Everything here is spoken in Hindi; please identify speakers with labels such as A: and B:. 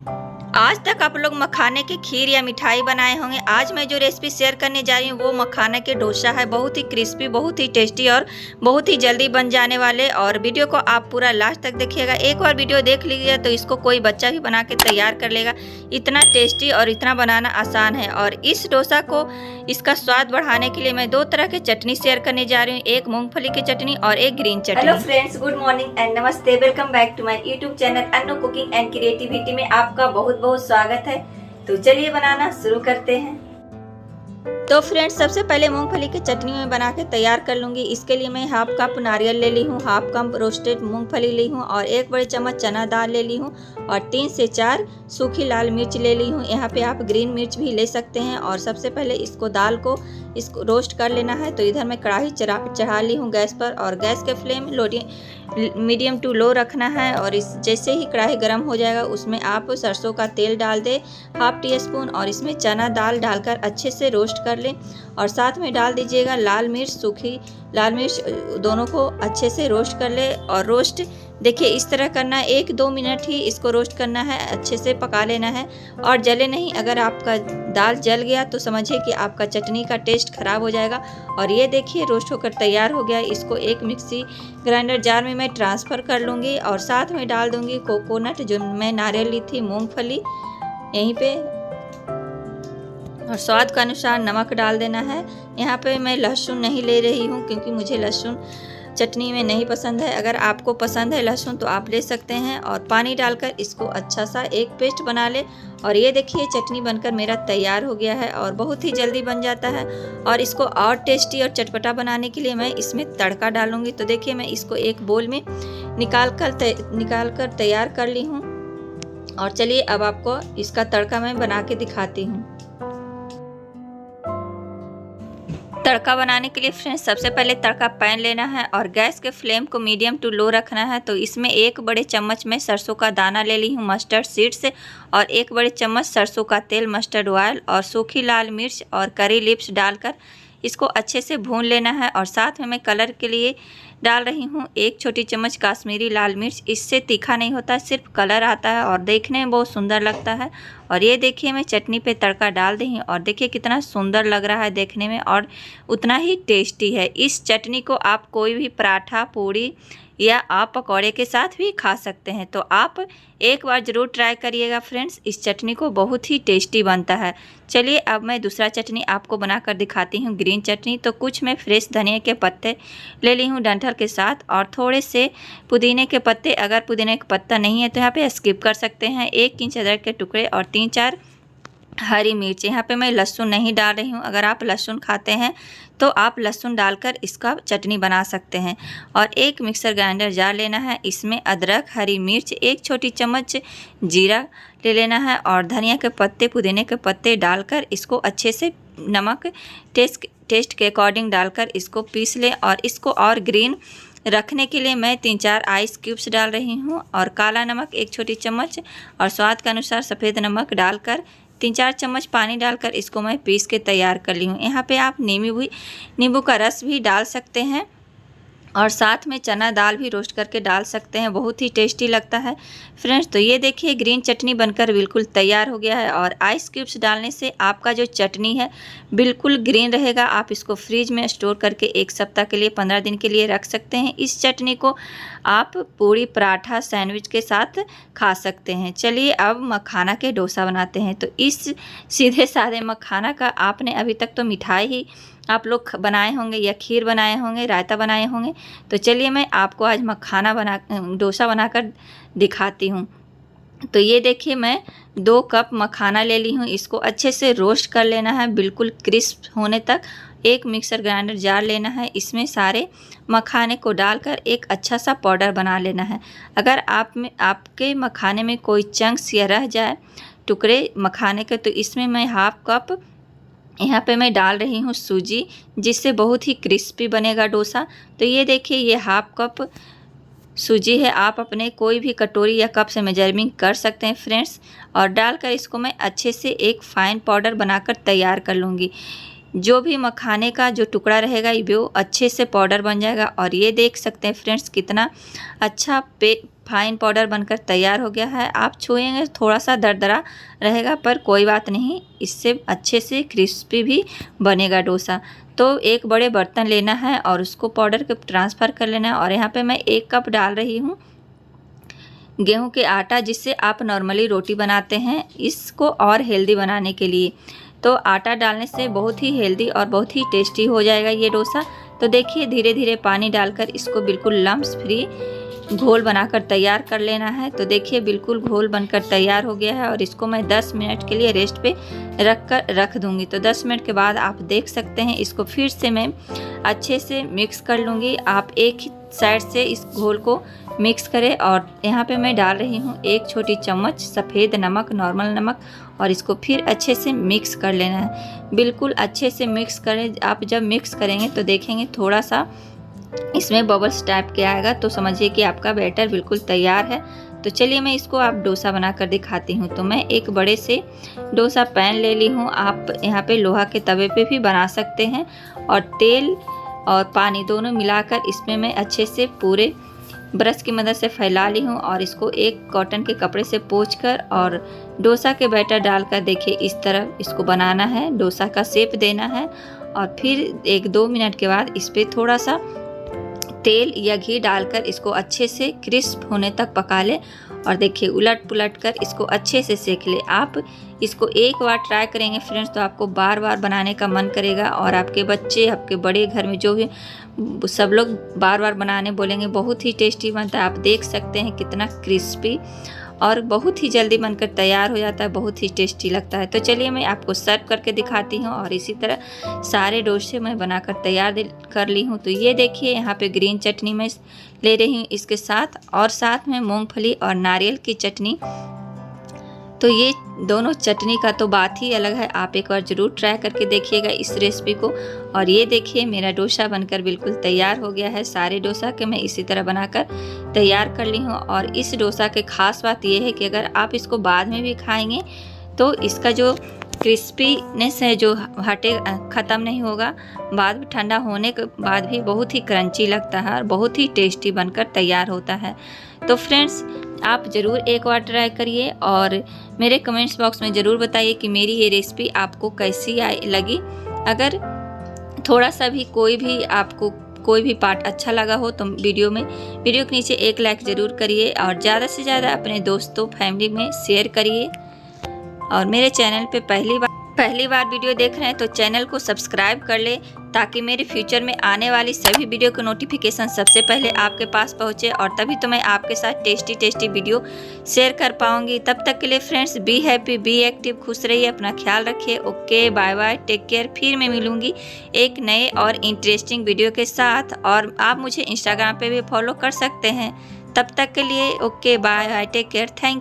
A: आज तक आप लोग मखाने की खीर या मिठाई बनाए होंगे। आज मैं जो रेसिपी शेयर करने जा रही हूँ वो मखाने के डोसा है। बहुत ही क्रिस्पी, बहुत ही टेस्टी और बहुत ही जल्दी बन जाने वाले। और वीडियो को आप पूरा लास्ट तक देखिएगा। एक बार वीडियो देख लीजिएगा तो इसको कोई बच्चा भी बना के तैयार कर लेगा। इतना टेस्टी और इतना बनाना आसान है। और इस डोसा को, इसका स्वाद बढ़ाने के लिए मैं दो तरह की चटनी शेयर करने जा रही हूँ, एक मूंगफली की चटनी और एक ग्रीन चटनी। Hello friends, good morning and namaste. Welcome back to my YouTube channel Annu cooking and creativity में आपका बहुत बहुत स्वागत है। तो चलिए बनाना शुरू करते हैं। तो फ्रेंड्स, सबसे पहले मूंगफली की चटनी में बना के तैयार कर लूँगी। इसके लिए मैं हाफ कप नारियल ले ली हूँ, हाफ कप रोस्टेड मूंगफली ली हूँ और एक बड़े चम्मच चना दाल ले ली हूँ और 3 से 4 सूखी लाल मिर्च ले ली हूँ। यहाँ पे आप ग्रीन मिर्च भी ले सकते हैं। और सबसे पहले इसको इसको रोस्ट कर लेना है। तो इधर मैं कढ़ाई चढ़ा ली हूँ गैस पर और गैस के फ्लेम मीडियम टू लो रखना है। और इस जैसे ही कढ़ाई गर्म हो जाएगा उसमें आप सरसों का तेल डाल दें हाफ टी स्पून और इसमें चना दाल डालकर अच्छे से रोस्ट कर लें। और साथ में डाल दीजिएगा लाल मिर्च, सूखी लाल मिर्च, दोनों को अच्छे से रोस्ट कर ले। और रोस्ट देखिए इस तरह करना है, 1-2 मिनट ही इसको रोस्ट करना है, अच्छे से पका लेना है और जले नहीं। अगर आपका दाल जल गया तो समझिए कि आपका चटनी का टेस्ट खराब हो जाएगा। और ये देखिए रोस्ट होकर तैयार हो गया। इसको एक मिक्सी ग्राइंडर जार में मैं ट्रांसफ़र कर लूँगी और साथ में डाल दूँगी कोकोनट, जो मैं नारियल ली थी, मूँगफली यहीं पे, और स्वाद के अनुसार नमक डाल देना है। यहाँ पे मैं लहसुन नहीं ले रही हूँ क्योंकि मुझे लहसुन चटनी में नहीं पसंद है। अगर आपको पसंद है लहसुन तो आप ले सकते हैं। और पानी डालकर इसको अच्छा सा एक पेस्ट बना ले। और ये देखिए चटनी बनकर मेरा तैयार हो गया है और बहुत ही जल्दी बन जाता है। और इसको और टेस्टी और चटपटा बनाने के लिए मैं इसमें तड़का डालूँगी। तो देखिए मैं इसको एक बोल में निकाल कर तैयार कर ली हूँ। और चलिए अब आपको इसका तड़का मैं बना के दिखाती हूँ। तड़का बनाने के लिए फ्रेंड्स सबसे पहले तड़का पैन लेना है और गैस के फ्लेम को मीडियम टू लो रखना है। तो इसमें 1 बड़े चम्मच में सरसों का दाना ले ली हूँ, मस्टर्ड सीड्स, और 1 बड़े चम्मच सरसों का तेल, मस्टर्ड ऑयल, और सूखी लाल मिर्च और करी लिव्स डालकर इसको अच्छे से भून लेना है। और साथ में मैं कलर के लिए डाल रही हूँ 1 छोटी चम्मच काश्मीरी लाल मिर्च। इससे तीखा नहीं होता, सिर्फ कलर आता है और देखने में बहुत सुंदर लगता है। और ये देखिए मैं चटनी पे तड़का डाल दी हूँ और देखिए कितना सुंदर लग रहा है देखने में और उतना ही टेस्टी है। इस चटनी को आप कोई भी पराठा, पूड़ी या आप पकौड़े के साथ भी खा सकते हैं। तो आप एक बार ज़रूर ट्राई करिएगा फ्रेंड्स, इस चटनी को बहुत ही टेस्टी बनता है। चलिए अब मैं दूसरा चटनी आपको बनाकर दिखाती हूँ, ग्रीन चटनी। तो कुछ मैं फ्रेश धनिया के पत्ते ले ली हूँ डंठल के साथ और थोड़े से पुदीने के पत्ते। अगर पुदीने का पत्ता नहीं है तो यहाँ पे स्किप कर सकते हैं। 1 इंच अदरक के टुकड़े और 3-4 हरी मिर्च। यहाँ पे मैं लहसुन नहीं डाल रही हूँ। अगर आप लहसुन खाते हैं तो आप लहसुन डालकर इसका चटनी बना सकते हैं। और एक मिक्सर ग्राइंडर जार लेना है, इसमें अदरक, हरी मिर्च, 1 छोटी चम्मच जीरा ले लेना है और धनिया के पत्ते, पुदीने के पत्ते डालकर इसको अच्छे से नमक टेस्ट के अकॉर्डिंग डालकर इसको पीस लें। और इसको और ग्रीन रखने के लिए मैं 3-4 आइस क्यूब्स डाल रही हूँ और काला नमक 1 छोटी चम्मच और स्वाद के अनुसार सफ़ेद नमक डालकर 3-4 चम्मच पानी डालकर इसको मैं पीस के तैयार कर ली हूँ। यहाँ पे आप नींबू का रस भी डाल सकते हैं और साथ में चना दाल भी रोस्ट करके डाल सकते हैं, बहुत ही टेस्टी लगता है फ्रेंड्स। तो ये देखिए ग्रीन चटनी बनकर बिल्कुल तैयार हो गया है। और आइस क्यूब्स डालने से आपका जो चटनी है बिल्कुल ग्रीन रहेगा। आप इसको फ्रिज में स्टोर करके 1 सप्ताह के लिए, 15 दिन के लिए रख सकते हैं। इस चटनी को आप पूड़ी, पराठा, सैंडविच के साथ खा सकते हैं। चलिए अब मखाना के डोसा बनाते हैं। तो इस सीधे साधे मखाना का आपने अभी तक तो मिठाई ही आप लोग बनाए होंगे या खीर बनाए होंगे, रायता बनाए होंगे। तो चलिए मैं आपको आज डोसा बनाकर दिखाती हूँ। तो ये देखिए मैं 2 कप मखाना ले ली हूँ। इसको अच्छे से रोस्ट कर लेना है बिल्कुल क्रिस्प होने तक। एक मिक्सर ग्राइंडर जार लेना है, इसमें सारे मखाने को डालकर एक अच्छा सा पाउडर बना लेना है। अगर आपके मखाने में कोई चंक्स या रह जाए टुकड़े मखाने के, तो इसमें मैं हाफ कप यहाँ पे मैं डाल रही हूँ सूजी, जिससे बहुत ही क्रिस्पी बनेगा डोसा। तो ये देखिए ये हाफ कप सूजी है। आप अपने कोई भी कटोरी या कप से मेजरमेंट कर सकते हैं फ्रेंड्स। और डालकर इसको मैं अच्छे से एक फाइन पाउडर बनाकर तैयार कर लूँगी। जो भी मखाने का जो टुकड़ा रहेगा वो अच्छे से पाउडर बन जाएगा। और ये देख सकते हैं फ्रेंड्स कितना अच्छा फाइन पाउडर बनकर तैयार हो गया है। आप छुएंगे थोड़ा सा दरदरा रहेगा पर कोई बात नहीं, इससे अच्छे से क्रिस्पी भी बनेगा डोसा। तो एक बड़े बर्तन लेना है और उसको पाउडर के ट्रांसफ़र कर लेना है। और यहाँ पे मैं 1 कप डाल रही हूँ गेहूं के आटा, जिससे आप नॉर्मली रोटी बनाते हैं, इसको और हेल्दी बनाने के लिए। तो आटा डालने से बहुत ही हेल्दी और बहुत ही टेस्टी हो जाएगा ये डोसा। तो देखिए धीरे धीरे पानी डालकर इसको बिल्कुल लम्स फ्री घोल बनाकर तैयार कर लेना है। तो देखिए बिल्कुल घोल बनकर तैयार हो गया है और इसको मैं 10 मिनट के लिए रेस्ट पे रख दूंगी। तो 10 मिनट के बाद आप देख सकते हैं इसको फिर से मैं अच्छे से मिक्स कर लूँगी। आप एक ही साइड से इस घोल को मिक्स करें। और यहाँ पे मैं डाल रही हूँ 1 छोटी चम्मच सफ़ेद नमक, नॉर्मल नमक, और इसको फिर अच्छे से मिक्स कर लेना है। बिल्कुल अच्छे से मिक्स करें। आप जब मिक्स करेंगे तो देखेंगे थोड़ा सा इसमें बबल्स टाइप के आएगा, तो समझिए कि आपका बैटर बिल्कुल तैयार है। तो चलिए मैं इसको आप डोसा बनाकर दिखाती हूँ। तो मैं एक बड़े से डोसा पैन ले ली हूँ। आप यहाँ पे लोहा के तवे पे भी बना सकते हैं। और तेल और पानी दोनों मिलाकर इसमें मैं अच्छे से पूरे ब्रश की मदद से फैला ली हूँ। और इसको एक कॉटन के कपड़े से पोंछकर और डोसा के बैटर डालकर देखिए इस तरह इसको बनाना है, डोसा का शेप देना है। और फिर 1-2 मिनट के बाद इस पर थोड़ा सा तेल या घी डालकर इसको अच्छे से क्रिस्प होने तक पका ले। और देखिए उलट पुलट कर इसको अच्छे से सेक ले। आप इसको एक बार ट्राई करेंगे फ्रेंड्स तो आपको बार बार बनाने का मन करेगा। और आपके बच्चे, आपके बड़े, घर में जो भी सब लोग बार बार बनाने बोलेंगे। बहुत ही टेस्टी बनता है। आप देख सकते हैं कितना क्रिस्पी और बहुत ही जल्दी बनकर तैयार हो जाता है, बहुत ही टेस्टी लगता है। तो चलिए मैं आपको सर्व करके दिखाती हूँ। और इसी तरह सारे डोसे मैं बनाकर तैयार कर ली हूँ। तो ये देखिए यहाँ पे ग्रीन चटनी मैं ले रही हूँ इसके साथ, और साथ में मूंगफली और नारियल की चटनी। तो ये दोनों चटनी का तो बात ही अलग है। आप एक बार ज़रूर ट्राई करके देखिएगा इस रेसिपी को। और ये देखिए मेरा डोसा बनकर बिल्कुल तैयार हो गया है। सारे डोसा के मैं इसी तरह बनाकर तैयार कर ली हूँ। और इस डोसा के ख़ास बात ये है कि अगर आप इसको बाद में भी खाएंगे तो इसका जो क्रिस्पीनेस है जो ख़त्म नहीं होगा। बाद में ठंडा होने के बाद भी बहुत ही क्रंची लगता है और बहुत ही टेस्टी बनकर तैयार होता है। तो फ्रेंड्स आप ज़रूर एक बार ट्राई करिए और मेरे कमेंट्स बॉक्स में ज़रूर बताइए कि मेरी ये रेसिपी आपको कैसी लगी। अगर थोड़ा सा भी आपको कोई भी पार्ट अच्छा लगा हो तो वीडियो के नीचे एक लाइक ज़रूर करिए। और ज़्यादा से ज़्यादा अपने दोस्तों फैमिली में शेयर करिए। और मेरे चैनल पे पहली बार वीडियो देख रहे हैं तो चैनल को सब्सक्राइब कर ले, ताकि मेरे फ्यूचर में आने वाली सभी वीडियो के नोटिफिकेशन सबसे पहले आपके पास पहुंचे। और तभी तो मैं आपके साथ टेस्टी वीडियो शेयर कर पाऊंगी। तब तक के लिए friends be happy, be active, खुश रहिए, अपना ख्याल रखिए। Okay, bye bye, take care. फिर मैं मिलूंगी एक नए और इंटरेस्टिंग वीडियो के साथ। और आप मुझे इंस्टाग्राम पे भी फॉलो कर सकते हैं। तब तक के लिए okay, bye bye, take care, thank you.